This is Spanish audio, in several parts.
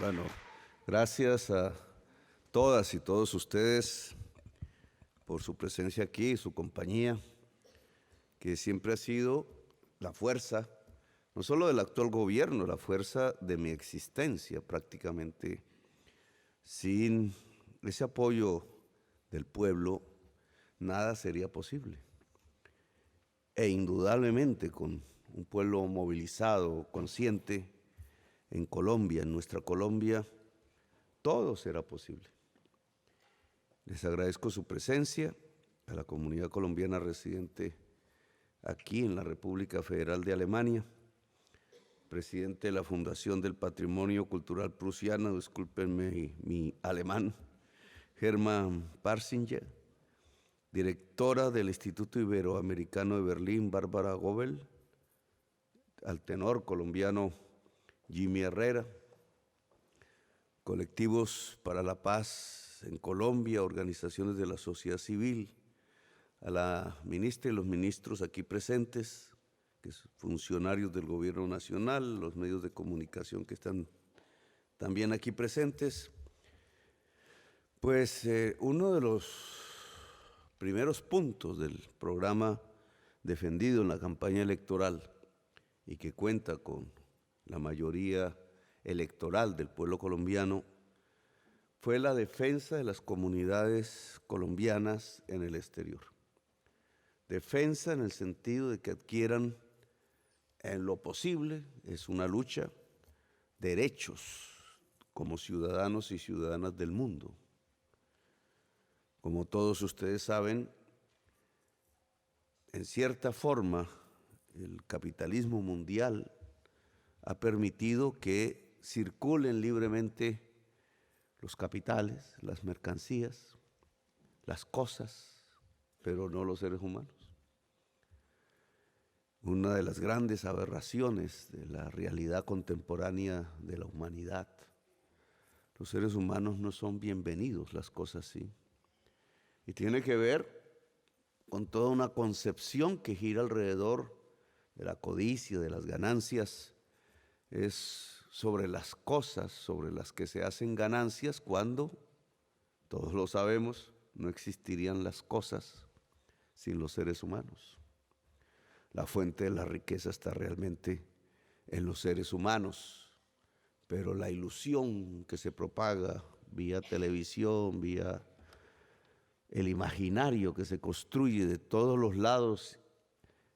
Bueno, gracias a todas y todos ustedes por su presencia aquí y su compañía, que siempre ha sido la fuerza, no solo del actual gobierno, la fuerza de mi existencia prácticamente. Sin ese apoyo del pueblo, nada sería posible. E indudablemente con un pueblo movilizado, consciente, en Colombia, en nuestra Colombia, todo será posible. Les agradezco su presencia, a la comunidad colombiana residente aquí en la República Federal de Alemania, presidente de la Fundación del Patrimonio Cultural Prusiano, discúlpenme mi alemán, Hermann Parsinger, directora del Instituto Iberoamericano de Berlín, Bárbara Gobel, al tenor colombiano Jimmy Herrera, colectivos para la paz en Colombia, organizaciones de la sociedad civil, a la ministra y los ministros aquí presentes, que son funcionarios del gobierno nacional, los medios de comunicación que están también aquí presentes. Pues uno de los primeros puntos del programa defendido en la campaña electoral y que cuenta con la mayoría electoral del pueblo colombiano fue la defensa de las comunidades colombianas en el exterior. Defensa en el sentido de que adquieran en lo posible, es una lucha, derechos como ciudadanos y ciudadanas del mundo. Como todos ustedes saben, en cierta forma, el capitalismo mundial ha permitido que circulen libremente los capitales, las mercancías, las cosas, pero no los seres humanos. Una de las grandes aberraciones de la realidad contemporánea de la humanidad. Los seres humanos no son bienvenidos, las cosas sí. Y tiene que ver con toda una concepción que gira alrededor de la codicia, de las ganancias. Es sobre las cosas, sobre las que se hacen ganancias cuando, todos lo sabemos, no existirían las cosas sin los seres humanos. La fuente de la riqueza está realmente en los seres humanos, pero la ilusión que se propaga vía televisión, vía el imaginario que se construye de todos los lados,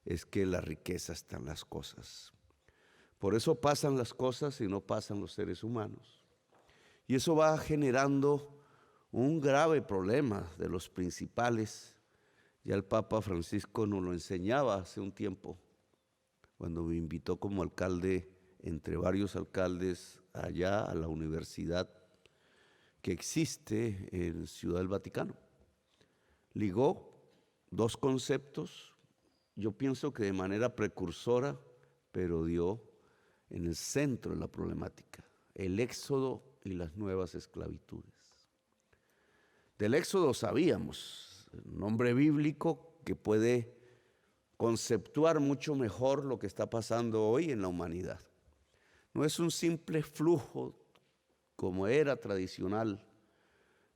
es que la riqueza está en las cosas. Por eso pasan las cosas y no pasan los seres humanos. Y eso va generando un grave problema de los principales. Ya el Papa Francisco nos lo enseñaba hace un tiempo, cuando me invitó como alcalde, entre varios alcaldes, allá a la universidad que existe en Ciudad del Vaticano. Ligó dos conceptos, yo pienso que de manera precursora, pero dio en el centro de la problemática, el éxodo y las nuevas esclavitudes. Del éxodo sabíamos, el nombre bíblico que puede conceptuar mucho mejor lo que está pasando hoy en la humanidad. No es un simple flujo, como era tradicional,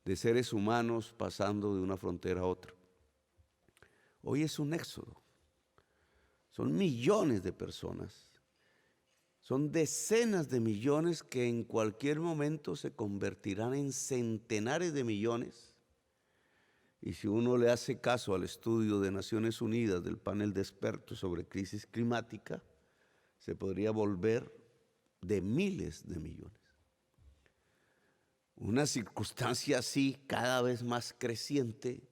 de seres humanos pasando de una frontera a otra. Hoy es un éxodo. Son millones de personas. Son decenas de millones que en cualquier momento se convertirán en centenares de millones. Y si uno le hace caso al estudio de Naciones Unidas del panel de expertos sobre crisis climática, se podría volver de miles de millones. Una circunstancia así, cada vez más creciente,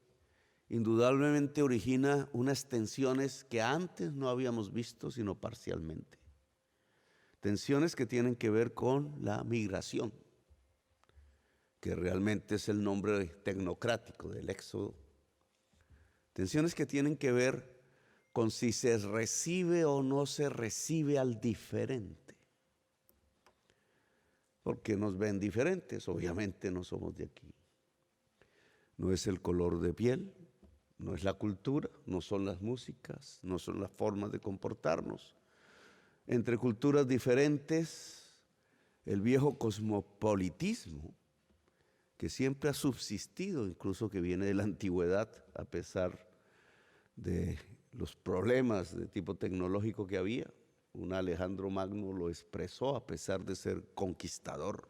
indudablemente origina unas tensiones que antes no habíamos visto, sino parcialmente. Tensiones que tienen que ver con la migración, que realmente es el nombre tecnocrático del éxodo. Tensiones que tienen que ver con si se recibe o no se recibe al diferente. Porque nos ven diferentes, obviamente no somos de aquí. No es el color de piel, no es la cultura, no son las músicas, no son las formas de comportarnos. Entre culturas diferentes el viejo cosmopolitismo que siempre ha subsistido, incluso que viene de la antigüedad, a pesar de los problemas de tipo tecnológico que había. Un Alejandro Magno lo expresó a pesar de ser conquistador.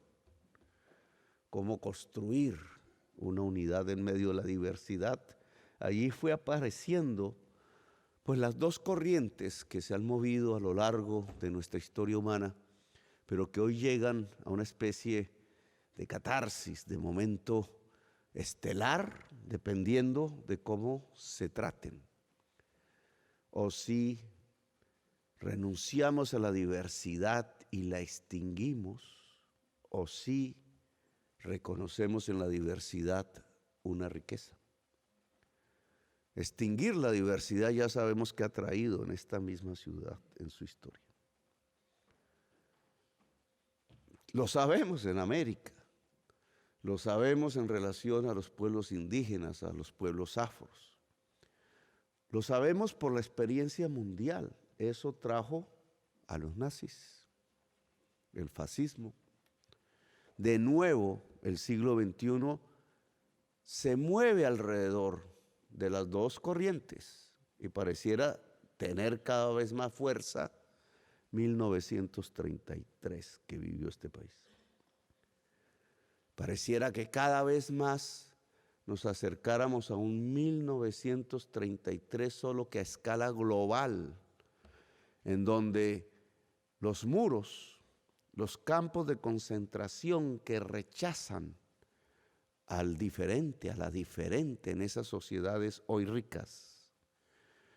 Cómo construir una unidad en medio de la diversidad. Allí fue apareciendo pues las dos corrientes que se han movido a lo largo de nuestra historia humana, pero que hoy llegan a una especie de catarsis, de momento estelar, dependiendo de cómo se traten. O si renunciamos a la diversidad y la extinguimos, o si reconocemos en la diversidad una riqueza. Extinguir la diversidad ya sabemos que ha traído en esta misma ciudad en su historia. Lo sabemos en América, lo sabemos en relación a los pueblos indígenas, a los pueblos afros. Lo sabemos por la experiencia mundial. Eso trajo a los nazis, el fascismo. De nuevo, el siglo XXI se mueve alrededor de las dos corrientes y pareciera tener cada vez más fuerza 1933 que vivió este país. Pareciera que cada vez más nos acercáramos a un 1933 solo que a escala global, en donde los muros, los campos de concentración que rechazan al diferente, a la diferente en esas sociedades hoy ricas,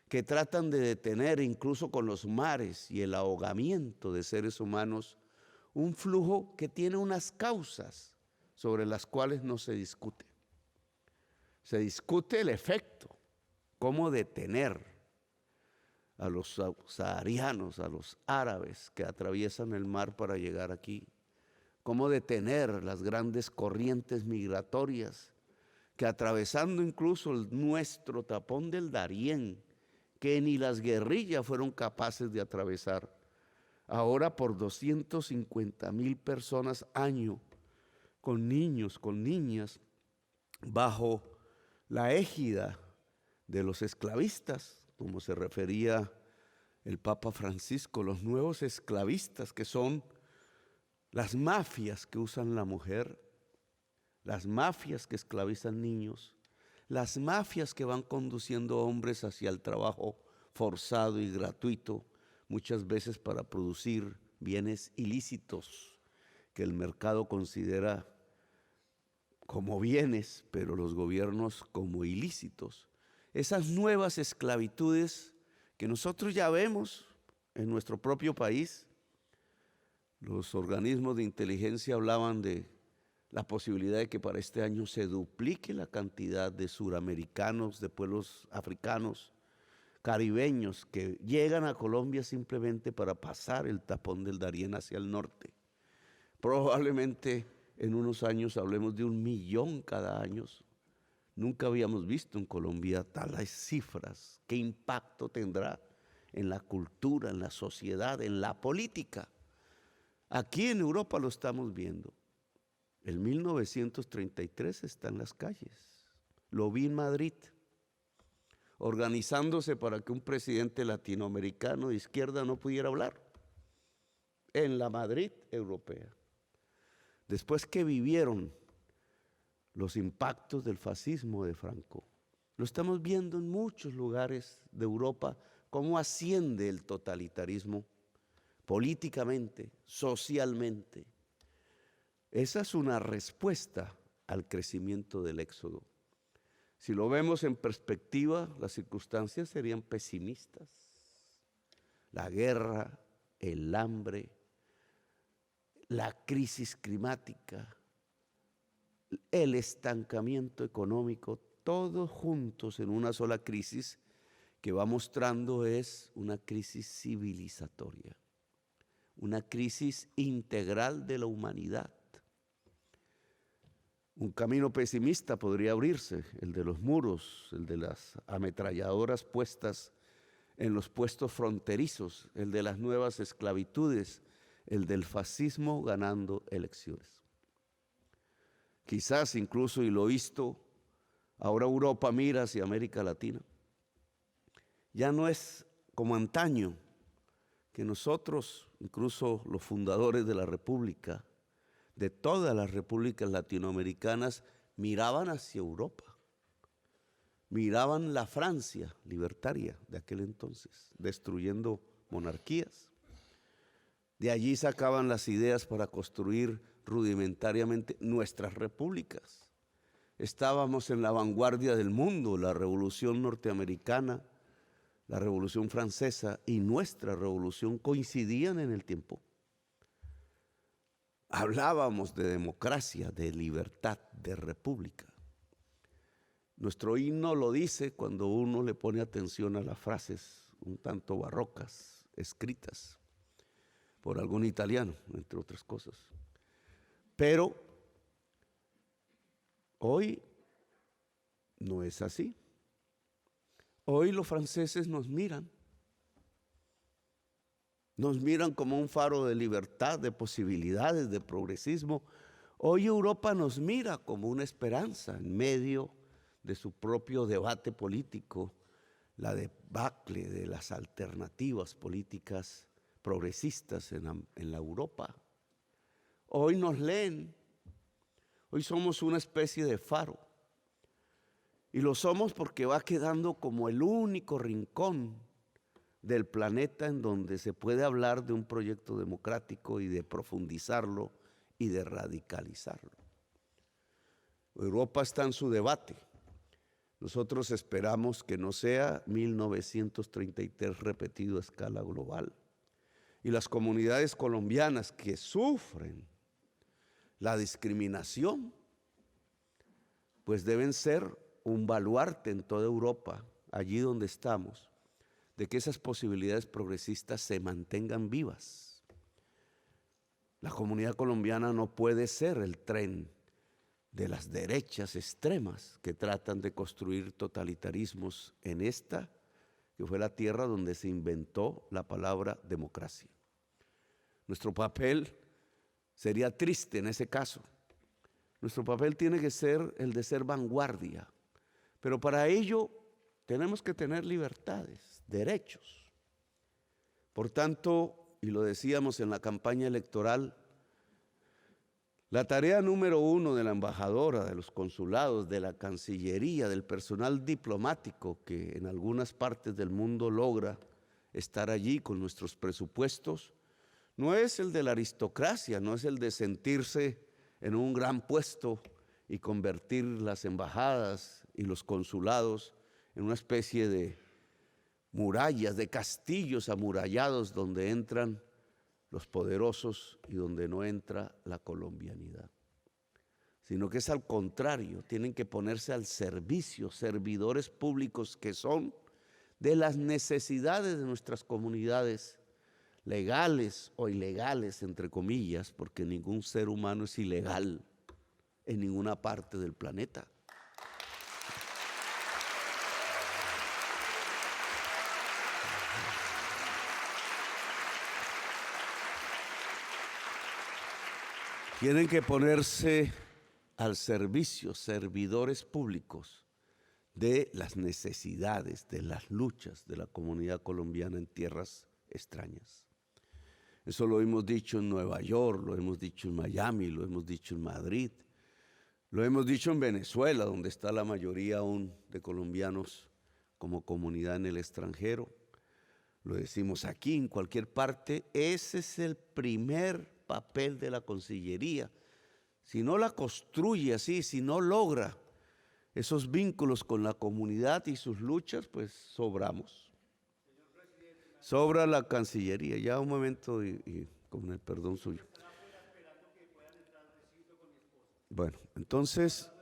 que tratan de detener incluso con los mares y el ahogamiento de seres humanos, un flujo que tiene unas causas sobre las cuales no se discute. Se discute el efecto, cómo detener a los saharianos, a los árabes que atraviesan el mar para llegar aquí, cómo detener las grandes corrientes migratorias que atravesando incluso nuestro tapón del Darién, que ni las guerrillas fueron capaces de atravesar, ahora por 250,000 personas año, con niños, con niñas, bajo la égida de los esclavistas, como se refería el Papa Francisco, los nuevos esclavistas, que son las mafias que usan la mujer, las mafias que esclavizan niños, las mafias que van conduciendo hombres hacia el trabajo forzado y gratuito, muchas veces para producir bienes ilícitos que el mercado considera como bienes, pero los gobiernos como ilícitos. Esas nuevas esclavitudes que nosotros ya vemos en nuestro propio país. Los organismos de inteligencia hablaban de la posibilidad de que para este año se duplique la cantidad de suramericanos, de pueblos africanos, caribeños, que llegan a Colombia simplemente para pasar el tapón del Darién hacia el norte. Probablemente en unos años hablemos de 1 millón cada año. Nunca habíamos visto en Colombia tales cifras. ¿Qué impacto tendrá en la cultura, en la sociedad, en la política? Aquí en Europa lo estamos viendo. El 1933 está en las calles. Lo vi en Madrid, organizándose para que un presidente latinoamericano de izquierda no pudiera hablar. En la Madrid europea. Después que vivieron los impactos del fascismo de Franco, lo estamos viendo en muchos lugares de Europa, cómo asciende el totalitarismo políticamente, socialmente. Esa es una respuesta al crecimiento del éxodo. Si lo vemos en perspectiva, las circunstancias serían pesimistas. La guerra, el hambre, la crisis climática, el estancamiento económico, todos juntos en una sola crisis que va mostrando es una crisis civilizatoria, una crisis integral de la humanidad. Un camino pesimista podría abrirse, el de los muros, el de las ametralladoras puestas en los puestos fronterizos, el de las nuevas esclavitudes, el del fascismo ganando elecciones. Quizás incluso, y lo he visto, ahora Europa mira hacia América Latina. Ya no es como antaño que nosotros, incluso los fundadores de la República, de todas las repúblicas latinoamericanas, miraban hacia Europa. Miraban la Francia libertaria de aquel entonces, destruyendo monarquías. De allí sacaban las ideas para construir rudimentariamente nuestras repúblicas. Estábamos en la vanguardia del mundo, la Revolución Norteamericana, la Revolución Francesa y nuestra revolución coincidían en el tiempo. Hablábamos de democracia, de libertad, de república. Nuestro himno lo dice cuando uno le pone atención a las frases un tanto barrocas, escritas por algún italiano, entre otras cosas. Pero hoy no es así. Hoy los franceses nos miran como un faro de libertad, de posibilidades, de progresismo. Hoy Europa nos mira como una esperanza en medio de su propio debate político, la debacle de las alternativas políticas progresistas en la Europa. Hoy nos leen, hoy somos una especie de faro. Y lo somos porque va quedando como el único rincón del planeta en donde se puede hablar de un proyecto democrático y de profundizarlo y de radicalizarlo. Europa está en su debate. Nosotros esperamos que no sea 1933 repetido a escala global. Y las comunidades colombianas que sufren la discriminación, pues deben ser un baluarte en toda Europa, allí donde estamos, de que esas posibilidades progresistas se mantengan vivas. La comunidad colombiana no puede ser el tren de las derechas extremas que tratan de construir totalitarismos en esta, que fue la tierra donde se inventó la palabra democracia. Nuestro papel sería triste en ese caso. Nuestro papel tiene que ser el de ser vanguardia, pero para ello tenemos que tener libertades, derechos. Por tanto, y lo decíamos en la campaña electoral, la tarea número uno de la embajadora, de los consulados, de la Cancillería, del personal diplomático que en algunas partes del mundo logra estar allí con nuestros presupuestos, no es el de la aristocracia, no es el de sentirse en un gran puesto y convertir las embajadas y los consulados en una especie de murallas, de castillos amurallados donde entran los poderosos y donde no entra la colombianidad, sino que es al contrario, tienen que ponerse al servicio, servidores públicos que son de las necesidades de nuestras comunidades, legales o ilegales, entre comillas, porque ningún ser humano es ilegal en ninguna parte del planeta. Tienen que ponerse al servicio, servidores públicos de las necesidades, de las luchas de la comunidad colombiana en tierras extrañas. Eso lo hemos dicho en Nueva York, lo hemos dicho en Miami, lo hemos dicho en Madrid, lo hemos dicho en Venezuela, donde está la mayoría aún de colombianos como comunidad en el extranjero. Lo decimos aquí, en cualquier parte. Ese es el primer papel de la Cancillería. Si no la construye así, si no logra esos vínculos con la comunidad y sus luchas, pues sobramos. Sobra la Cancillería. Ya un momento y con el perdón suyo. Bueno, entonces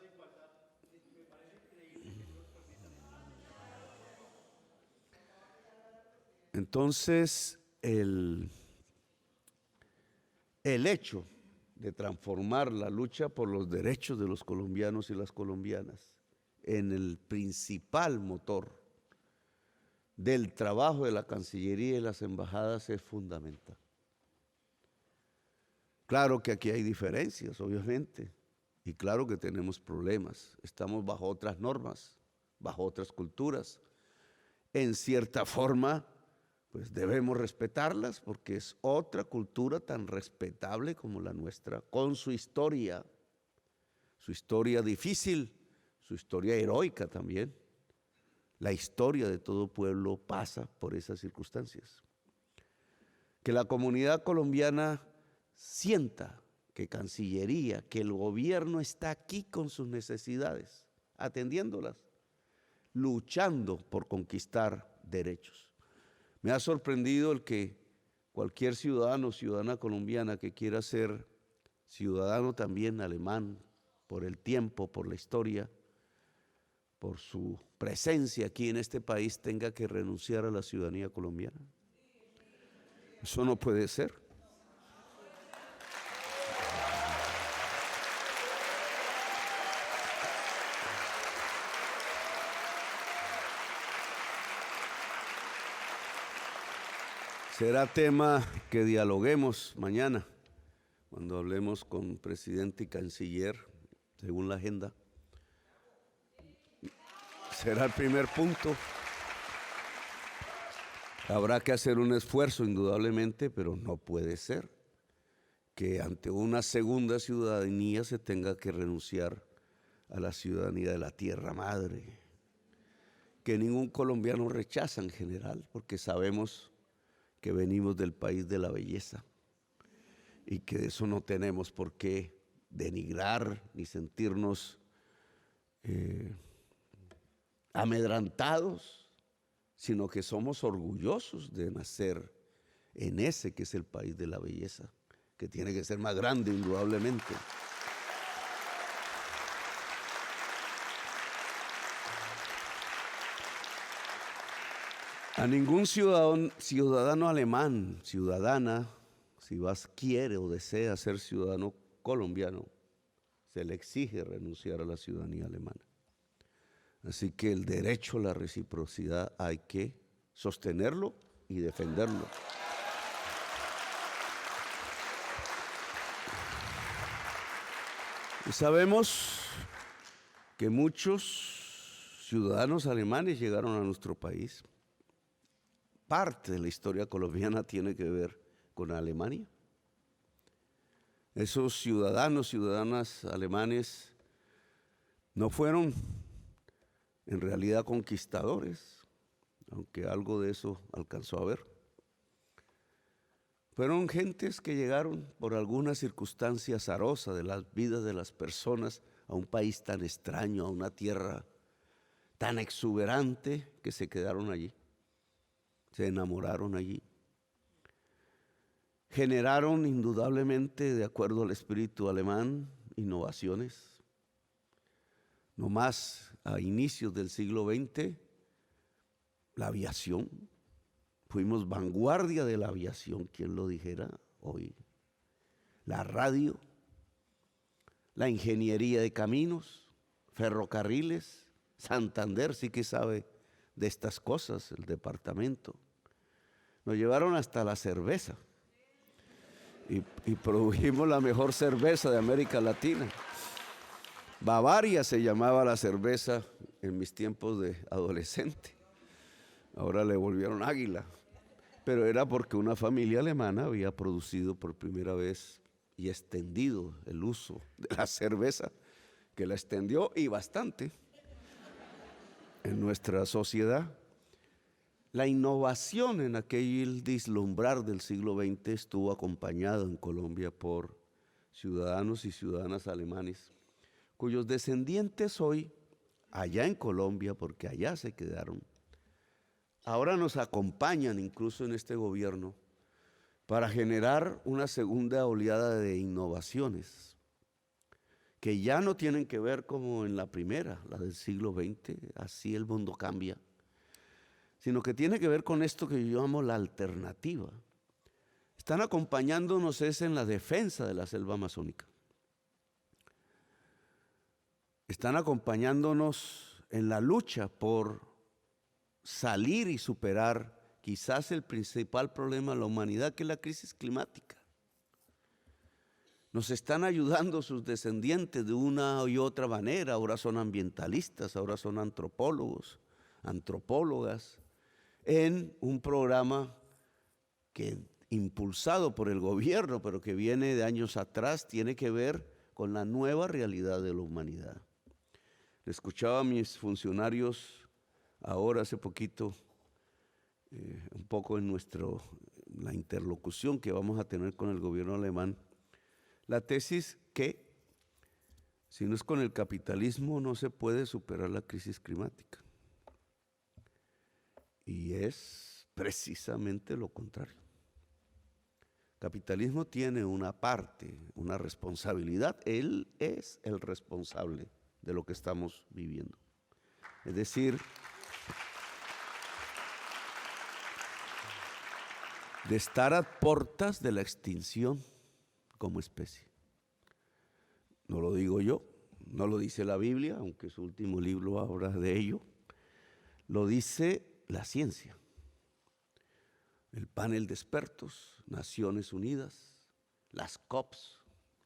el hecho de transformar la lucha por los derechos de los colombianos y las colombianas en el principal motor del trabajo de la Cancillería y las embajadas es fundamental. Claro que aquí hay diferencias, obviamente, y claro que tenemos problemas. Estamos bajo otras normas, bajo otras culturas. En cierta forma, pues debemos respetarlas porque es otra cultura tan respetable como la nuestra, con su historia difícil, su historia heroica también. La historia de todo pueblo pasa por esas circunstancias. Que la comunidad colombiana sienta que Cancillería, que el gobierno está aquí con sus necesidades, atendiéndolas, luchando por conquistar derechos. Me ha sorprendido el que cualquier ciudadano o ciudadana colombiana que quiera ser ciudadano también alemán, por el tiempo, por la historia, por su presencia aquí en este país, tenga que renunciar a la ciudadanía colombiana. Eso no puede ser. Será tema que dialoguemos mañana, cuando hablemos con presidente y canciller, según la agenda. Será el primer punto. Habrá que hacer un esfuerzo, indudablemente, pero no puede ser que ante una segunda ciudadanía se tenga que renunciar a la ciudadanía de la tierra madre, que ningún colombiano rechaza en general, porque sabemos que venimos del país de la belleza y que de eso no tenemos por qué denigrar ni sentirnos amedrantados, sino que somos orgullosos de nacer en ese que es el país de la belleza, que tiene que ser más grande indudablemente. A ningún ciudadano alemán, ciudadana, si quiere o desea ser ciudadano colombiano, se le exige renunciar a la ciudadanía alemana. Así que el derecho a la reciprocidad hay que sostenerlo y defenderlo. Y sabemos que muchos ciudadanos alemanes llegaron a nuestro país. Parte de la historia colombiana tiene que ver con Alemania. Esos ciudadanos, ciudadanas alemanes no fueron en realidad conquistadores, aunque algo de eso alcanzó a ver. Fueron gentes que llegaron por alguna circunstancia azarosa de las vidas de las personas a un país tan extraño, a una tierra tan exuberante, que se quedaron allí. Se enamoraron allí. Generaron indudablemente, de acuerdo al espíritu alemán, innovaciones. No más a inicios del siglo XX, la aviación. Fuimos vanguardia de la aviación, quien lo dijera hoy. La radio, la ingeniería de caminos, ferrocarriles, Santander sí que sabe de estas cosas, el departamento. Nos llevaron hasta la cerveza y produjimos la mejor cerveza de América Latina. Bavaria se llamaba la cerveza en mis tiempos de adolescente. Ahora le volvieron Águila, pero era porque una familia alemana había producido por primera vez y extendido el uso de la cerveza, que la extendió y bastante en nuestra sociedad. La innovación en aquel deslumbrar del siglo XX estuvo acompañada en Colombia por ciudadanos y ciudadanas alemanes, cuyos descendientes hoy, allá en Colombia, porque allá se quedaron, ahora nos acompañan incluso en este gobierno para generar una segunda oleada de innovaciones que ya no tienen que ver como en la primera, la del siglo XX, así el mundo cambia, sino que tiene que ver con esto que yo llamo la alternativa. Están acompañándonos en la defensa de la selva amazónica. Están acompañándonos en la lucha por salir y superar quizás el principal problema de la humanidad, que es la crisis climática. Nos están ayudando sus descendientes de una y otra manera. Ahora son ambientalistas, ahora son antropólogos, antropólogas, en un programa que impulsado por el gobierno, pero que viene de años atrás, tiene que ver con la nueva realidad de la humanidad. Escuchaba a mis funcionarios ahora hace poquito, un poco en la interlocución que vamos a tener con el gobierno alemán, la tesis que si no es con el capitalismo no se puede superar la crisis climática. Y es precisamente lo contrario. El capitalismo tiene una parte, una responsabilidad. Él es el responsable de lo que estamos viviendo. Es decir, de estar a puertas de la extinción como especie. No lo digo yo, no lo dice la Biblia, aunque su último libro habla de ello. Lo dice la ciencia. El panel de expertos, Naciones Unidas, las COPs,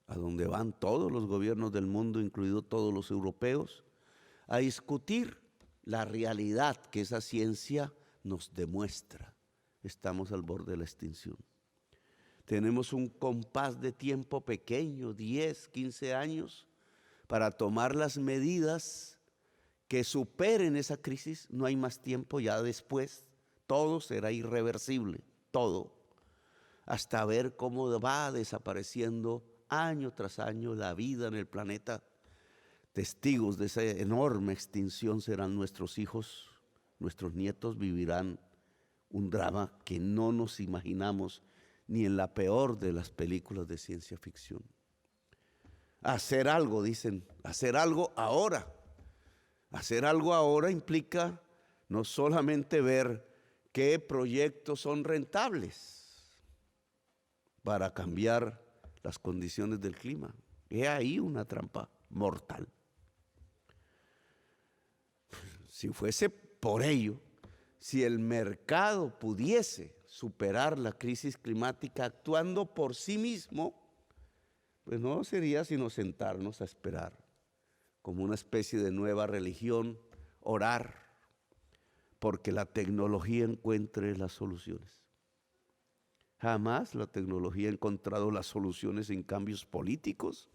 a donde van todos los gobiernos del mundo, incluidos todos los europeos, a discutir la realidad que esa ciencia nos demuestra. Estamos al borde de la extinción. Tenemos un compás de tiempo pequeño, 10, 15 años, para tomar las medidas que superen esa crisis. No hay más tiempo, ya después todo será irreversible, todo, hasta ver cómo va desapareciendo año tras año la vida en el planeta. Testigos de esa enorme extinción serán nuestros hijos, nuestros nietos vivirán un drama que no nos imaginamos ni en la peor de las películas de ciencia ficción. Hacer algo, dicen, hacer algo ahora. Hacer algo ahora implica no solamente ver qué proyectos son rentables para cambiar las condiciones del clima. He ahí una trampa mortal. Si fuese por ello, si el mercado pudiese superar la crisis climática actuando por sí mismo, pues no sería sino sentarnos a esperar, como una especie de nueva religión, orar, porque la tecnología encuentre las soluciones. Jamás la tecnología ha encontrado las soluciones en cambios políticos,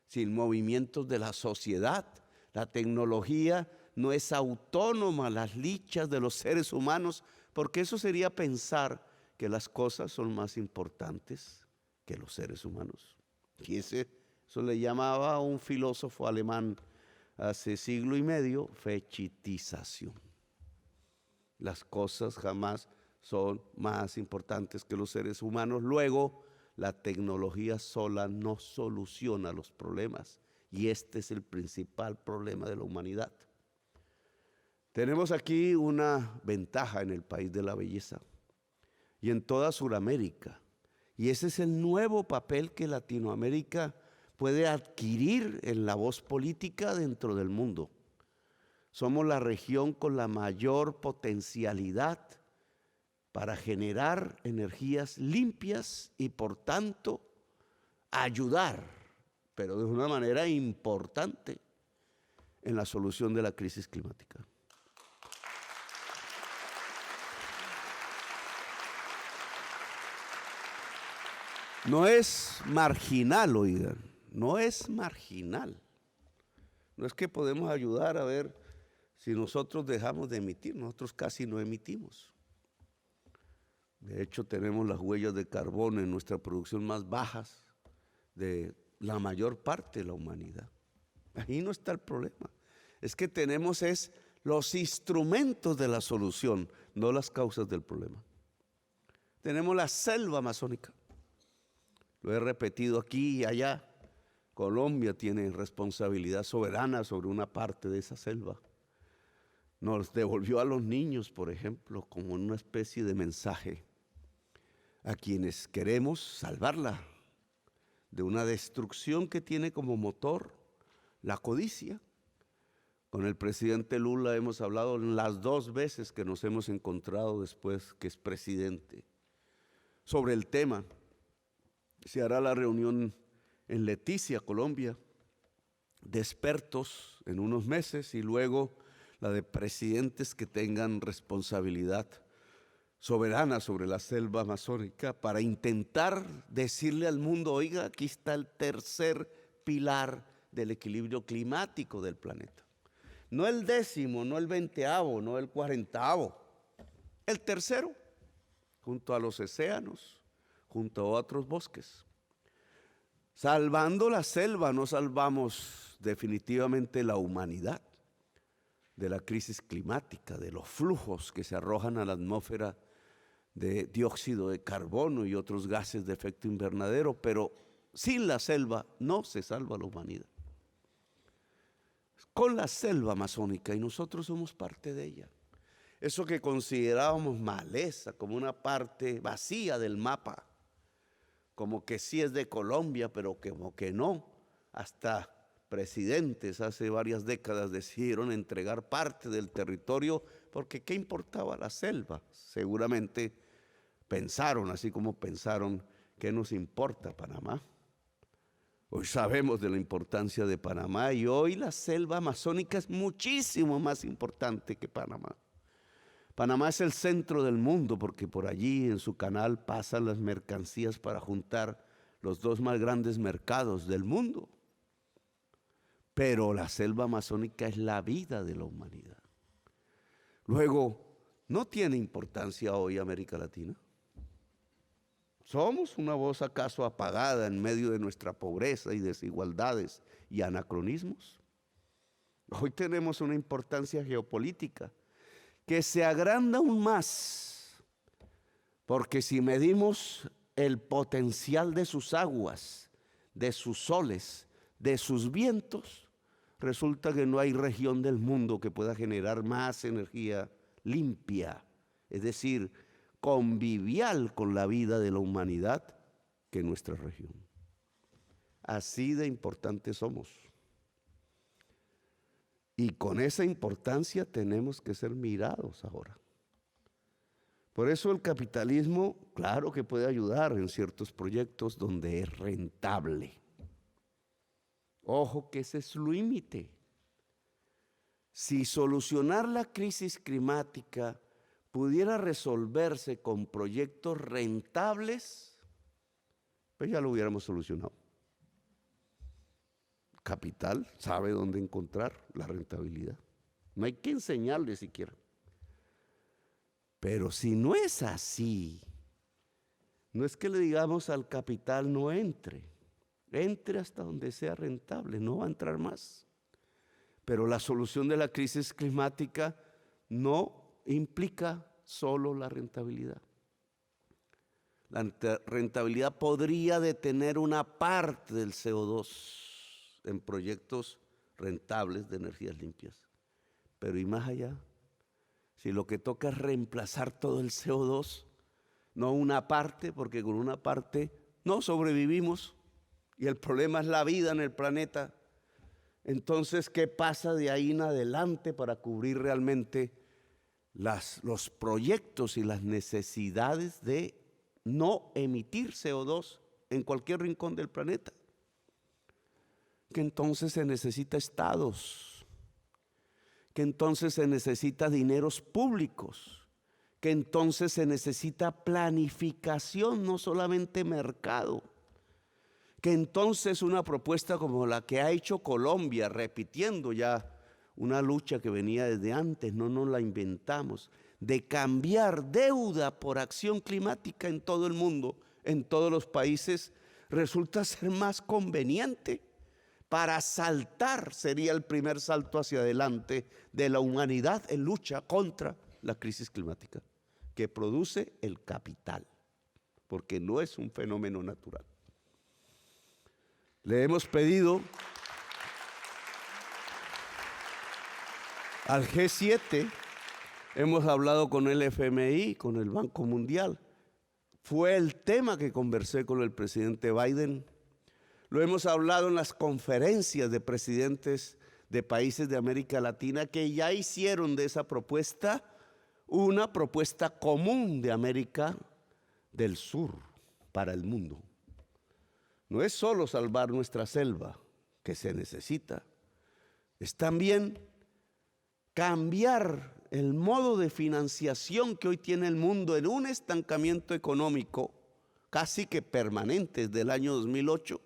sin movimientos de la sociedad. La tecnología no es autónoma a las lichas de los seres humanos, porque eso sería pensar que las cosas son más importantes que los seres humanos. Y eso le llamaba a un filósofo alemán hace siglo y medio fechitización. Las cosas jamás son más importantes que los seres humanos. Luego, la tecnología sola no soluciona los problemas, y este es el principal problema de la humanidad. Tenemos aquí una ventaja en el país de la belleza y en toda Sudamérica, y ese es el nuevo papel que Latinoamérica puede adquirir en la voz política dentro del mundo. Somos la región con la mayor potencialidad para generar energías limpias y por tanto ayudar, pero de una manera importante, en la solución de la crisis climática. No es marginal, oigan, no es marginal. No es que podemos ayudar a ver si nosotros dejamos de emitir. Nosotros casi no emitimos. De hecho, tenemos las huellas de carbono en nuestra producción más bajas de la mayor parte de la humanidad. Ahí no está el problema. Es que tenemos los instrumentos de la solución, no las causas del problema. Tenemos la selva amazónica. Lo he repetido aquí y allá. Colombia tiene responsabilidad soberana sobre una parte de esa selva. Nos devolvió a los niños, por ejemplo, como una especie de mensaje a quienes queremos salvarla de una destrucción que tiene como motor la codicia. Con el presidente Lula hemos hablado las 2 veces que nos hemos encontrado después que es presidente sobre el tema. Se hará la reunión en Leticia, Colombia, de expertos en unos meses, y luego la de presidentes que tengan responsabilidad soberana sobre la selva amazónica, para intentar decirle al mundo: oiga, aquí está el tercer pilar del equilibrio climático del planeta. No el 10º, no el 20º, no el 40º, el tercero, junto a los océanos, junto a otros bosques. Salvando la selva no salvamos definitivamente la humanidad de la crisis climática, de los flujos que se arrojan a la atmósfera de dióxido de carbono y otros gases de efecto invernadero, pero sin la selva no se salva la humanidad. Con la selva amazónica, y nosotros somos parte de ella. Eso que considerábamos maleza, como una parte vacía del mapa, como que sí es de Colombia, pero como que no. Hasta presidentes hace varias décadas decidieron entregar parte del territorio, porque ¿qué importaba la selva? Seguramente pensaron, así como pensaron, ¿qué nos importa Panamá? Hoy sabemos de la importancia de Panamá, y hoy la selva amazónica es muchísimo más importante que Panamá. Panamá es el centro del mundo, porque por allí en su canal pasan las mercancías para juntar los dos más grandes mercados del mundo. Pero la selva amazónica es la vida de la humanidad. Luego, ¿no tiene importancia hoy América Latina? ¿Somos una voz acaso apagada en medio de nuestra pobreza y desigualdades y anacronismos? Hoy tenemos una importancia geopolítica que se agranda aún más, porque si medimos el potencial de sus aguas, de sus soles, de sus vientos, resulta que no hay región del mundo que pueda generar más energía limpia, es decir, convivial con la vida de la humanidad, que nuestra región. Así de importantes somos. Y con esa importancia tenemos que ser mirados ahora. Por eso el capitalismo, claro que puede ayudar en ciertos proyectos donde es rentable. Ojo que ese es su límite. Si solucionar la crisis climática pudiera resolverse con proyectos rentables, pues ya lo hubiéramos solucionado. Capital sabe dónde encontrar la rentabilidad. No hay que enseñarle siquiera. Pero si no es así, no es que le digamos al capital no entre hasta donde sea rentable, no va a entrar más. Pero la solución de la crisis climática no implica solo la rentabilidad. La rentabilidad podría detener una parte del CO2 en proyectos rentables de energías limpias. Pero y más allá, si lo que toca es reemplazar todo el CO2, no una parte, porque con una parte no sobrevivimos y el problema es la vida en el planeta. Entonces, ¿qué pasa de ahí en adelante para cubrir realmente los proyectos y las necesidades de no emitir CO2 en cualquier rincón del planeta? Que entonces se necesita estados, que entonces se necesita dineros públicos, que entonces se necesita planificación, no solamente mercado, que entonces una propuesta como la que ha hecho Colombia, repitiendo ya una lucha que venía desde antes, no nos la inventamos, de cambiar deuda por acción climática en todo el mundo, en todos los países, resulta ser más conveniente. Para saltar, sería el primer salto hacia adelante de la humanidad en lucha contra la crisis climática que produce el capital, porque no es un fenómeno natural. Le hemos pedido al G7, hemos hablado con el FMI, con el Banco Mundial. Fue el tema que conversé con el presidente Biden. Lo hemos hablado en las conferencias de presidentes de países de América Latina que ya hicieron de esa propuesta una propuesta común de América del Sur para el mundo. no es solo salvar nuestra selva, que se necesita, es también cambiar el modo de financiación que hoy tiene el mundo en un estancamiento económico casi que permanente desde el año 2008,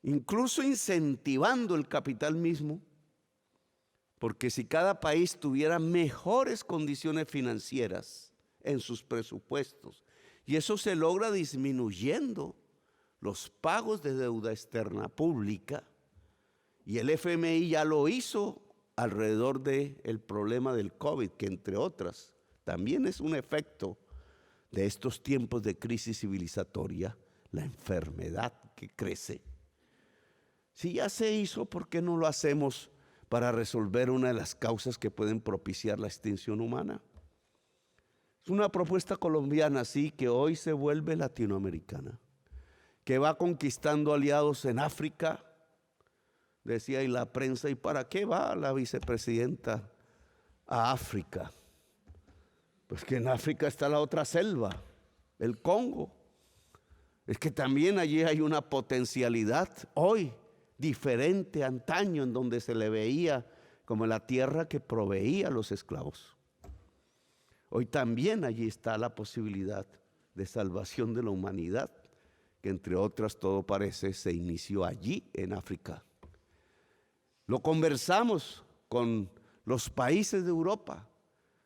incluso incentivando el capital mismo, porque si cada país tuviera mejores condiciones financieras en sus presupuestos, y eso se logra disminuyendo los pagos de deuda externa pública, y el FMI ya lo hizo alrededor del problema del COVID, que entre otras también es un efecto de estos tiempos de crisis civilizatoria, la enfermedad que crece. Si ya se hizo, ¿por qué no lo hacemos para resolver una de las causas que pueden propiciar la extinción humana? Es una propuesta colombiana, sí, que hoy se vuelve latinoamericana, que va conquistando aliados en África. Decía ahí la prensa, ¿y para qué va la vicepresidenta a África? Pues que en África está la otra selva, el Congo. Es que también allí hay una potencialidad hoy diferente a antaño, en donde se le veía como la tierra que proveía a los esclavos. Hoy también allí está la posibilidad de salvación de la humanidad, que entre otras todo parece se inició allí en África. Lo conversamos con los países de Europa.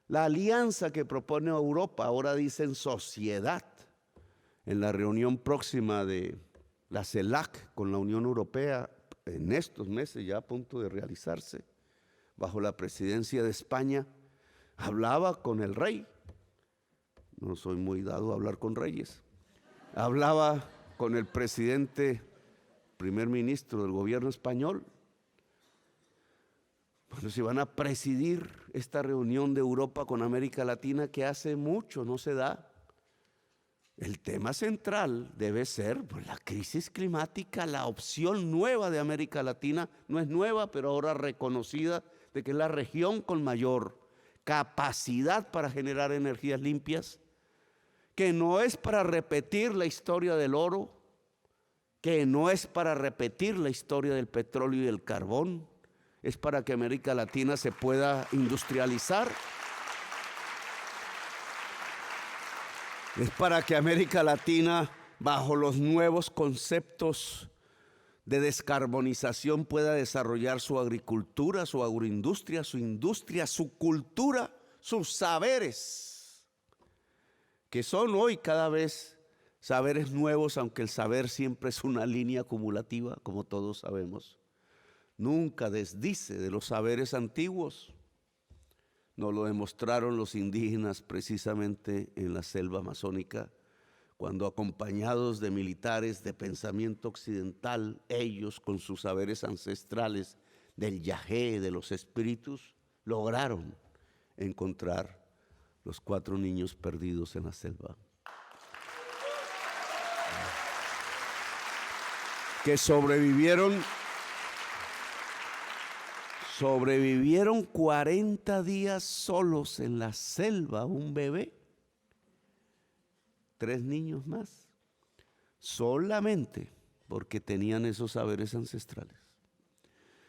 La alianza que propone Europa, ahora dicen sociedad, en la reunión próxima de la CELAC con la Unión Europea, en estos meses ya a punto de realizarse, bajo la presidencia de España, hablaba con el rey. No soy muy dado a hablar con reyes. Hablaba con el presidente, primer ministro del gobierno español. Bueno, si van a presidir esta reunión de Europa con América Latina, que hace mucho no se da. El tema central debe ser pues, la crisis climática, la opción nueva de América Latina. No es nueva, pero ahora reconocida, de que es la región con mayor capacidad para generar energías limpias, que no es para repetir la historia del oro, que no es para repetir la historia del petróleo y del carbón, es para que América Latina se pueda industrializar. Es para que América Latina, bajo los nuevos conceptos de descarbonización, pueda desarrollar su agricultura, su agroindustria, su industria, su cultura, sus saberes, que son hoy cada vez saberes nuevos, aunque el saber siempre es una línea acumulativa, como todos sabemos. Nunca desdice de los saberes antiguos. Nos lo demostraron los indígenas precisamente en la selva amazónica, cuando acompañados de militares de pensamiento occidental, ellos con sus saberes ancestrales del yagé, de los espíritus, lograron encontrar los 4 niños perdidos en la selva, que sobrevivieron 40 días solos en la selva, un bebé, 3 niños más, solamente porque tenían esos saberes ancestrales.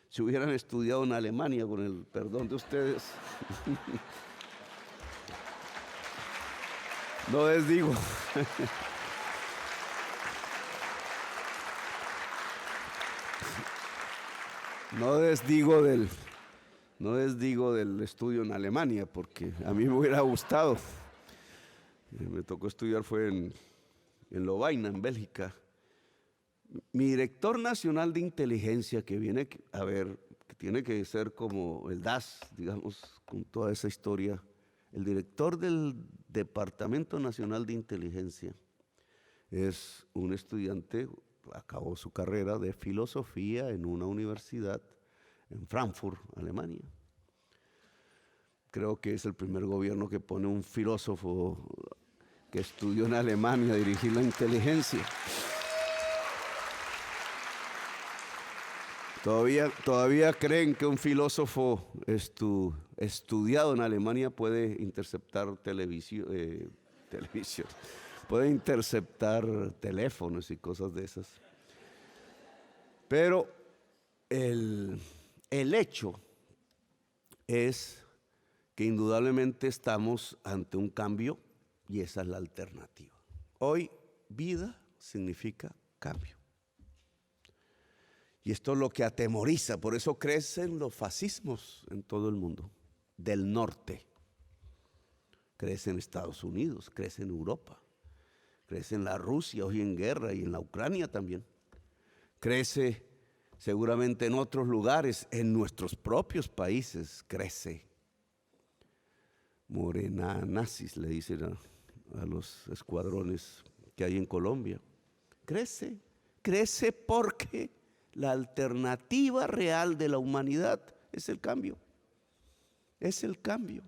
Si hubieran estudiado en Alemania, con el perdón de ustedes, no les digo. No les digo del estudio en Alemania, porque a mí me hubiera gustado. Me tocó estudiar, fue en Lovaina, en Bélgica. Mi director nacional de inteligencia, que viene a ver, que tiene que ser como el DAS, digamos, con toda esa historia, el director del Departamento Nacional de Inteligencia es un estudiante, acabó su carrera de filosofía en una universidad en Frankfurt, Alemania. Creo que es el primer gobierno que pone un filósofo que estudió en Alemania a dirigir la inteligencia. Todavía creen que un filósofo estudiado en Alemania puede interceptar televisión, puede interceptar teléfonos y cosas de esas. Pero el hecho es que indudablemente estamos ante un cambio y esa es la alternativa. Hoy vida significa cambio. Y esto es lo que atemoriza, por eso crecen los fascismos en todo el mundo, del norte. Crece en Estados Unidos, crece en Europa, crece en la Rusia hoy en guerra y en la Ucrania también. Crece seguramente en otros lugares, en nuestros propios países crece. Morena nazis le dicen a los escuadrones que hay en Colombia. Crece porque la alternativa real de la humanidad es el cambio. Es el cambio.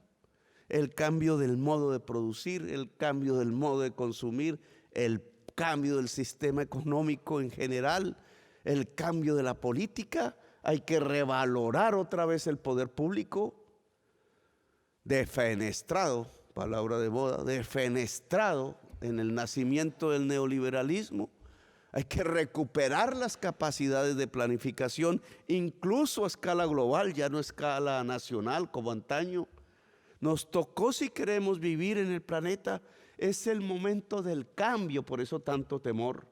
El cambio del modo de producir, el cambio del modo de consumir, el cambio del sistema económico en general, el cambio de la política. Hay que revalorar otra vez el poder público. Defenestrado, palabra de moda, defenestrado en el nacimiento del neoliberalismo. Hay que recuperar las capacidades de planificación, incluso a escala global, ya no a escala nacional como antaño. Nos tocó, si queremos vivir en el planeta, es el momento del cambio, por eso tanto temor.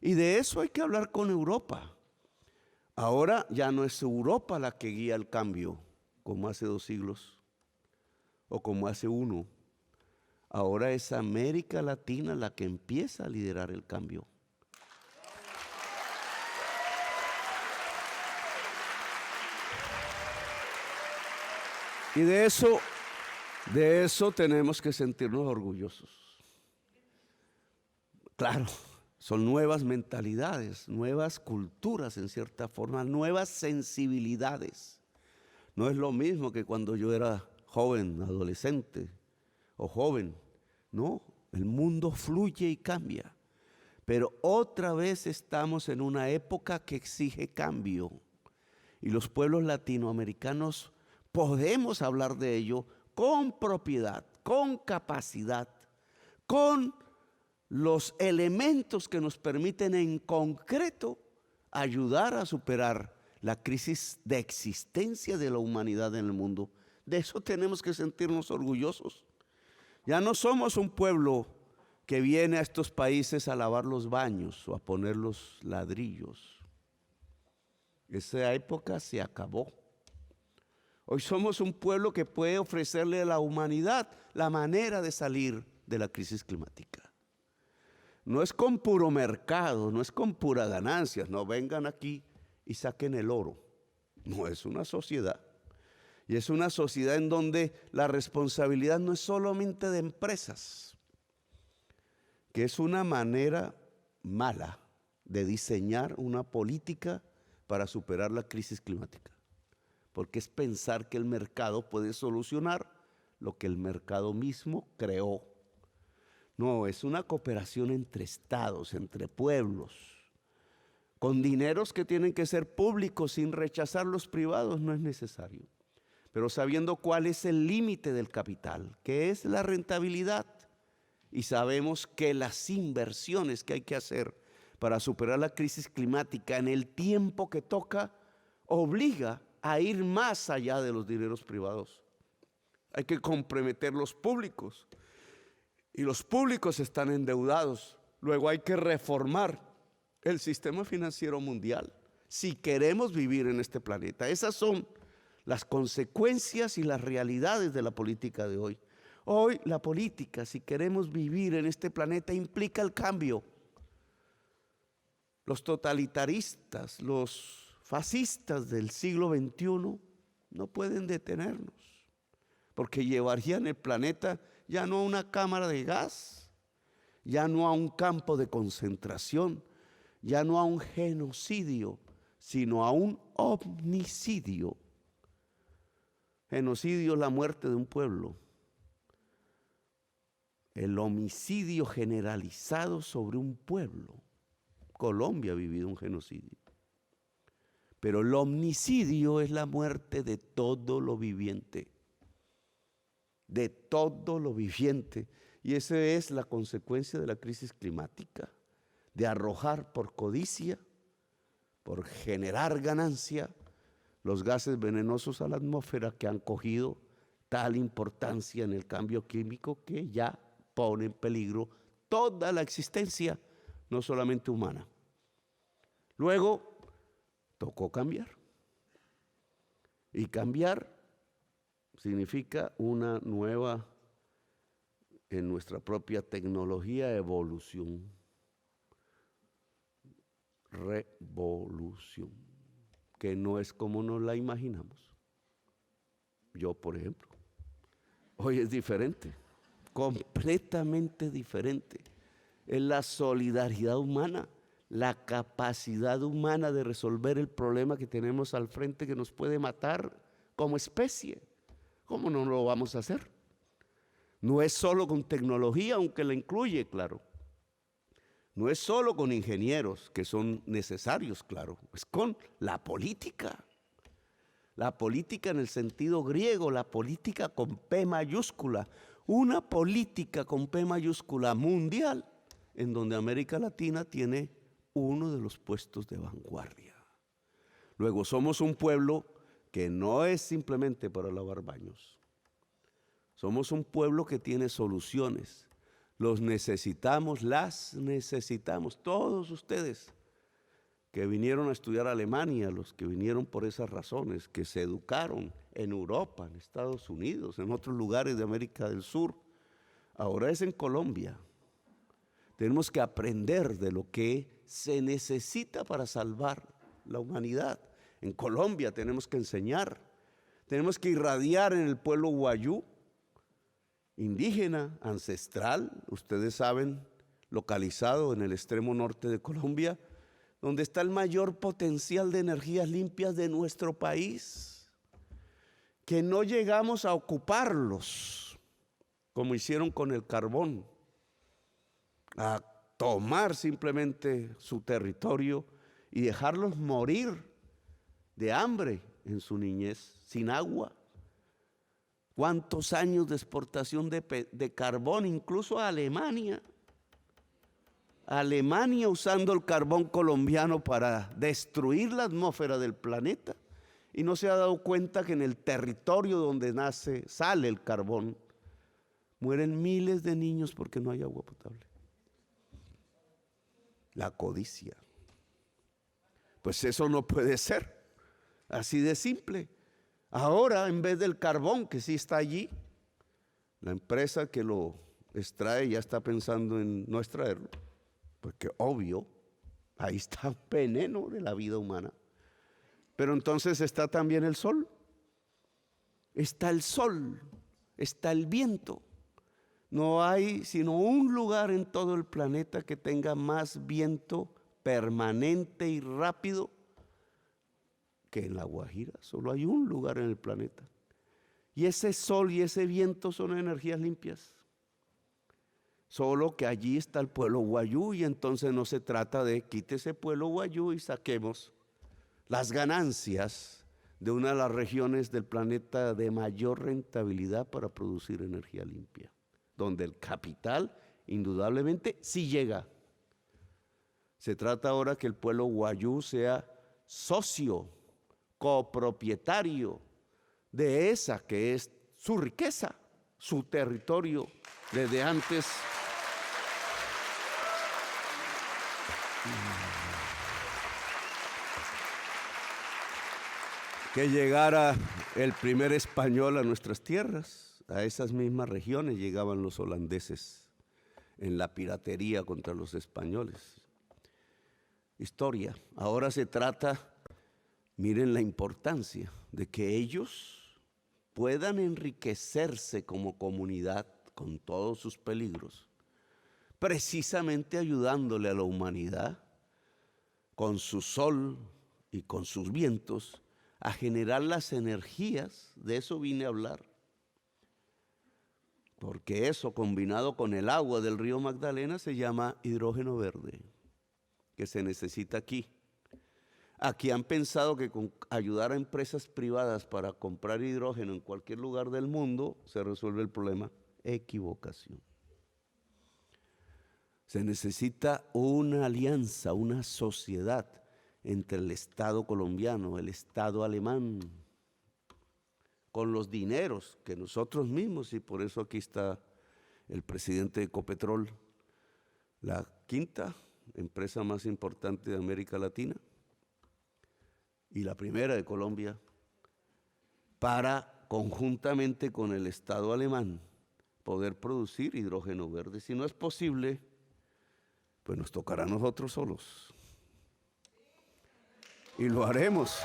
Y de eso hay que hablar con Europa. Ahora ya no es Europa la que guía el cambio, como hace 2 siglos o como hace 1. Ahora es América Latina la que empieza a liderar el cambio. Y de eso tenemos que sentirnos orgullosos. Claro, son nuevas mentalidades, nuevas culturas en cierta forma, nuevas sensibilidades. No es lo mismo que cuando yo era joven, adolescente o joven. No, el mundo fluye y cambia. Pero otra vez estamos en una época que exige cambio. Y los pueblos latinoamericanos podemos hablar de ello con propiedad, con capacidad, con los elementos que nos permiten en concreto ayudar a superar la crisis de existencia de la humanidad en el mundo. De eso tenemos que sentirnos orgullosos. Ya no somos un pueblo que viene a estos países a lavar los baños o a poner los ladrillos. Esa época se acabó. Hoy somos un pueblo que puede ofrecerle a la humanidad la manera de salir de la crisis climática. No es con puro mercado, no es con pura ganancias, no vengan aquí y saquen el oro. No, es una sociedad. Y es una sociedad en donde la responsabilidad no es solamente de empresas, que es una manera mala de diseñar una política para superar la crisis climática. Porque es pensar que el mercado puede solucionar lo que el mercado mismo creó. No, es una cooperación entre estados, entre pueblos, con dineros que tienen que ser públicos sin rechazar los privados, no es necesario. Pero sabiendo cuál es el límite del capital, que es la rentabilidad. Y sabemos que las inversiones que hay que hacer para superar la crisis climática en el tiempo que toca, obliga a ir más allá de los dineros privados. Hay que comprometer los públicos. Y los públicos están endeudados. Luego hay que reformar el sistema financiero mundial si queremos vivir en este planeta. Esas son las consecuencias y las realidades de la política de hoy. Hoy la política, si queremos vivir en este planeta, implica el cambio. Los totalitaristas, los fascistas del siglo XXI no pueden detenernos, porque llevarían el planeta ya no a una cámara de gas, ya no a un campo de concentración, ya no a un genocidio, sino a un homicidio. Genocidio es la muerte de un pueblo. El homicidio generalizado sobre un pueblo. Colombia ha vivido un genocidio. Pero el homicidio es la muerte de todo lo viviente. De todo lo viviente. Y esa es la consecuencia de la crisis climática, de arrojar por codicia, por generar ganancia, los gases venenosos a la atmósfera que han cogido tal importancia en el cambio químico que ya pone en peligro toda la existencia, no solamente humana. Luego, tocó cambiar. Y cambiar significa una nueva, en nuestra propia tecnología, evolución. Revolución, que no es como nos la imaginamos. Yo, por ejemplo, hoy es diferente, completamente diferente. Es la solidaridad humana, la capacidad humana de resolver el problema que tenemos al frente que nos puede matar como especie. ¿Cómo no lo vamos a hacer? No es solo con tecnología, aunque la incluye, claro. No es solo con ingenieros, que son necesarios, claro. Es con la política. La política en el sentido griego, la política con P mayúscula. Una política con P mayúscula mundial, en donde América Latina tiene uno de los puestos de vanguardia. Luego, somos un pueblo que no es simplemente para lavar baños. Somos un pueblo que tiene soluciones. Los necesitamos, las necesitamos. Todos ustedes que vinieron a estudiar a Alemania, los que vinieron por esas razones, que se educaron en Europa, en Estados Unidos, en otros lugares de América del Sur, ahora es en Colombia. Tenemos que aprender de lo que se necesita para salvar la humanidad. En Colombia tenemos que enseñar, tenemos que irradiar en el pueblo guayú, indígena, ancestral, ustedes saben, localizado en el extremo norte de Colombia, donde está el mayor potencial de energías limpias de nuestro país, que no llegamos a ocuparlos, como hicieron con el carbón, a tomar simplemente su territorio y dejarlos morir de hambre en su niñez, sin agua. ¿Cuántos años de exportación de carbón, incluso a Alemania? Alemania usando el carbón colombiano para destruir la atmósfera del planeta, y no se ha dado cuenta que en el territorio donde sale el carbón, mueren miles de niños porque no hay agua potable. La codicia. Pues eso no puede ser, así de simple. Ahora, en vez del carbón que sí está allí, la empresa que lo extrae ya está pensando en no extraerlo, porque obvio, ahí está el veneno de la vida humana. Pero entonces está también el sol, está el viento. No hay sino un lugar en todo el planeta que tenga más viento permanente y rápido que en La Guajira. Solo hay un lugar en el planeta. Y ese sol y ese viento son energías limpias. Solo que allí está el pueblo guayú, y entonces no se trata de quite ese pueblo guayú y saquemos las ganancias de una de las regiones del planeta de mayor rentabilidad para producir energía limpia, donde el capital indudablemente sí llega. Se trata ahora que el pueblo guayú sea socio, copropietario de esa que es su riqueza, su territorio desde antes. Que llegara el primer español a nuestras tierras, a esas mismas regiones llegaban los holandeses en la piratería contra los españoles. Historia. Ahora se trata, miren la importancia de que ellos puedan enriquecerse como comunidad con todos sus peligros, precisamente ayudándole a la humanidad con su sol y con sus vientos a generar las energías. De eso vine a hablar, porque eso combinado con el agua del río Magdalena se llama hidrógeno verde, que se necesita aquí. Aquí han pensado que con ayudar a empresas privadas para comprar hidrógeno en cualquier lugar del mundo se resuelve el problema. Equivocación. Se necesita una alianza, una sociedad entre el Estado colombiano, el Estado alemán, con los dineros que nosotros mismos, y por eso aquí está el presidente de Ecopetrol, la quinta empresa más importante de América Latina y la primera de Colombia, para conjuntamente con el Estado alemán poder producir hidrógeno verde. Si no es posible, pues nos tocará a nosotros solos. Y lo haremos.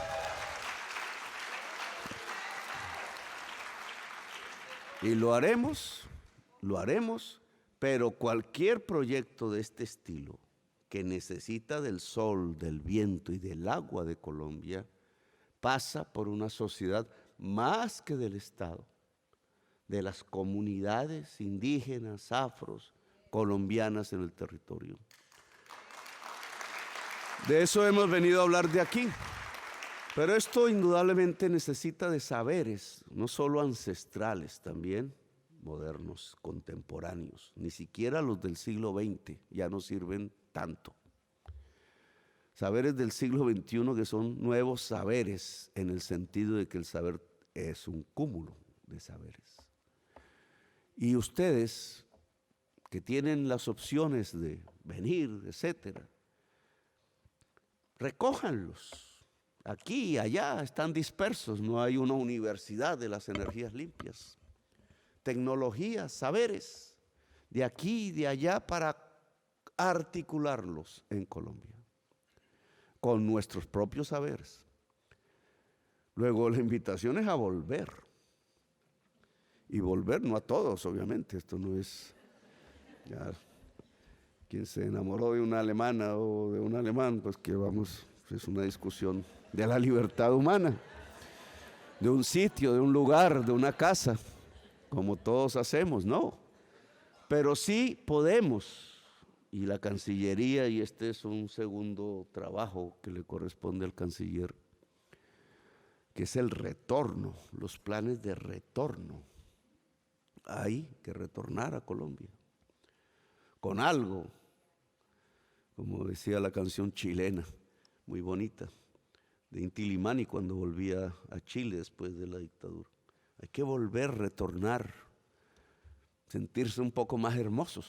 Y lo haremos, pero cualquier proyecto de este estilo que necesita del sol, del viento y del agua de Colombia pasa por una sociedad más que del Estado, de las comunidades indígenas, afros, colombianas en el territorio. De eso hemos venido a hablar de aquí. Pero esto indudablemente necesita de saberes, no solo ancestrales, también modernos, contemporáneos. Ni siquiera los del siglo XX ya no sirven tanto. Saberes del siglo XXI que son nuevos saberes, en el sentido de que el saber es un cúmulo de saberes. Y ustedes, que tienen las opciones de venir, etcétera, recójanlos. Aquí y allá están dispersos, no hay una universidad de las energías limpias. Tecnologías, saberes, de aquí y de allá para articularlos en Colombia, con nuestros propios saberes. Luego la invitación es a volver. Y volver no a todos, obviamente, esto no es ya quien se enamoró de una alemana o de un alemán, pues que vamos, es una discusión de la libertad humana, de un sitio, de un lugar, de una casa, como todos hacemos, no. Pero sí podemos, y la Cancillería, y este es un segundo trabajo que le corresponde al canciller, que es el retorno, los planes de retorno. Hay que retornar a Colombia con algo, como decía la canción chilena, muy bonita, de Inti Illimani cuando volvía a Chile después de la dictadura. Hay que volver, retornar, sentirse un poco más hermosas,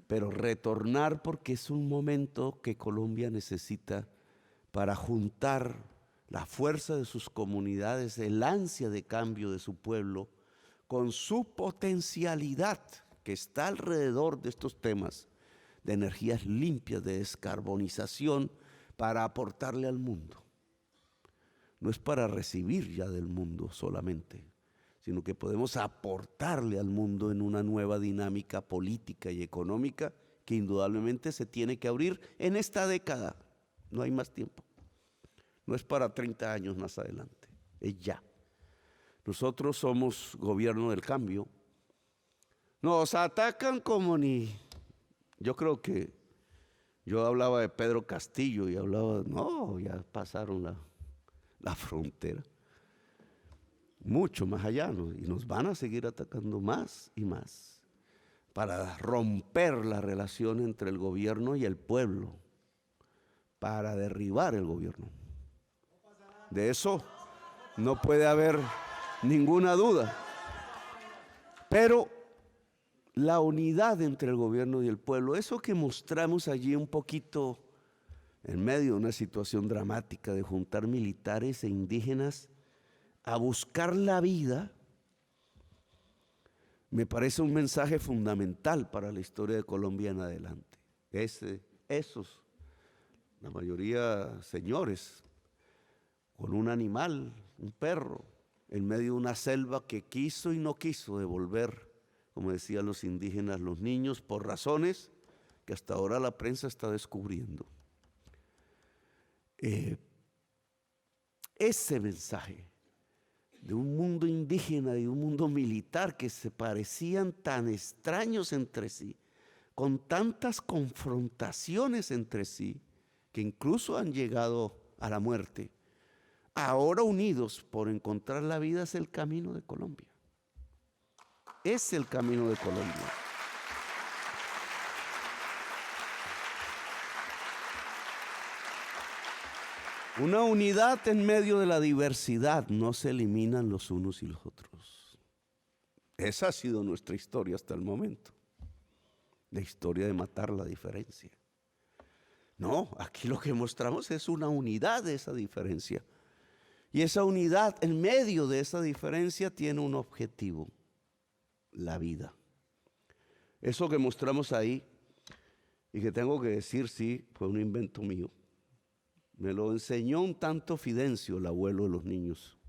pero retornar porque es un momento que Colombia necesita para juntar la fuerza de sus comunidades, el ansia de cambio de su pueblo, con su potencialidad que está alrededor de estos temas de energías limpias, de descarbonización, para aportarle al mundo. No es para recibir ya del mundo solamente, sino que podemos aportarle al mundo en una nueva dinámica política y económica que indudablemente se tiene que abrir en esta década. No hay más tiempo. No es para 30 años más adelante, es ya. Nosotros somos gobierno del cambio. Nos atacan como ni... Yo creo que yo hablaba de Pedro Castillo y hablaba, no, ya pasaron la frontera. Mucho más allá, ¿no? Y nos van a seguir atacando más y más para romper la relación entre el gobierno y el pueblo, para derribar el gobierno. De eso no puede haber ninguna duda. Pero la unidad entre el gobierno y el pueblo, eso que mostramos allí un poquito en medio de una situación dramática de juntar militares e indígenas a buscar la vida, me parece un mensaje fundamental para la historia de Colombia en adelante. Esos, la mayoría señores, con un animal, un perro, en medio de una selva que quiso y no quiso devolver, como decían los indígenas, los niños, por razones que hasta ahora la prensa está descubriendo. Ese mensaje de un mundo indígena y un mundo militar que se parecían tan extraños entre sí, con tantas confrontaciones entre sí, que incluso han llegado a la muerte, ahora unidos por encontrar la vida, es el camino de Colombia. Es el camino de Colombia. Una unidad en medio de la diversidad, no se eliminan los unos y los otros. Esa ha sido nuestra historia hasta el momento. La historia de matar la diferencia. No, aquí lo que mostramos es una unidad de esa diferencia. Y esa unidad en medio de esa diferencia tiene un objetivo: la vida. Eso que mostramos ahí, y que tengo que decir, sí, fue un invento mío. Me lo enseñó un tanto Fidencio, el abuelo de los niños,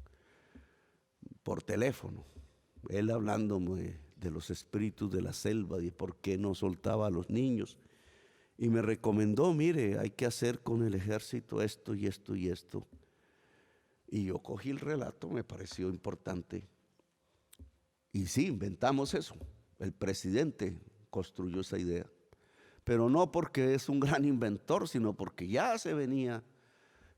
por teléfono. Él hablándome de los espíritus de la selva y por qué no soltaba a los niños. Y me recomendó, mire, hay que hacer con el ejército esto y esto y esto. Y yo cogí el relato, me pareció importante. Y sí, inventamos eso. El presidente construyó esa idea. Pero no porque es un gran inventor, sino porque ya se venía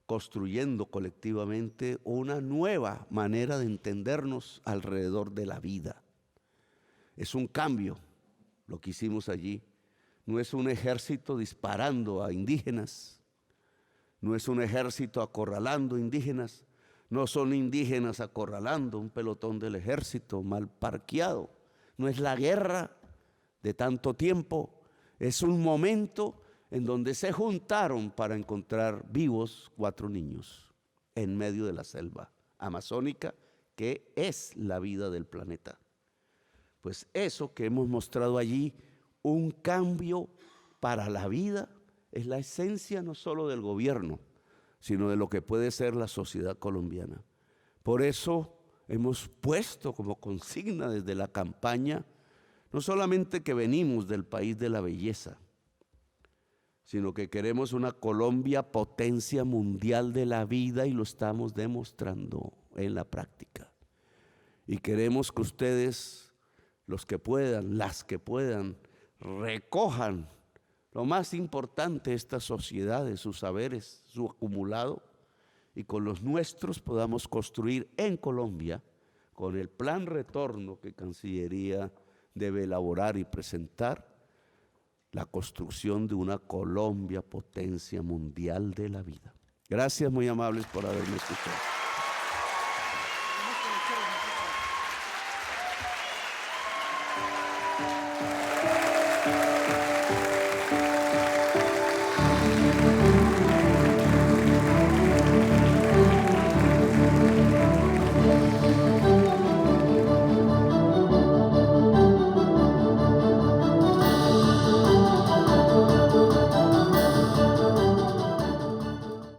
construyendo colectivamente una nueva manera de entendernos alrededor de la vida. Es un cambio lo que hicimos allí. No es un ejército disparando a indígenas, no es un ejército acorralando indígenas, no son indígenas acorralando un pelotón del ejército mal parqueado. No es la guerra de tanto tiempo, es un momento en donde se juntaron para encontrar vivos 4 niños en medio de la selva amazónica, que es la vida del planeta. Pues eso que hemos mostrado allí, un cambio para la vida, es la esencia no solo del gobierno, sino de lo que puede ser la sociedad colombiana. Por eso hemos puesto como consigna desde la campaña, no solamente que venimos del país de la belleza, sino que queremos una Colombia potencia mundial de la vida, y lo estamos demostrando en la práctica. Y queremos que ustedes, los que puedan, las que puedan, recojan lo más importante de esta sociedad, de sus saberes, su acumulado, y con los nuestros podamos construir en Colombia, con el plan retorno que Cancillería debe elaborar y presentar, la construcción de una Colombia potencia mundial de la vida. Gracias, muy amables, por haberme escuchado.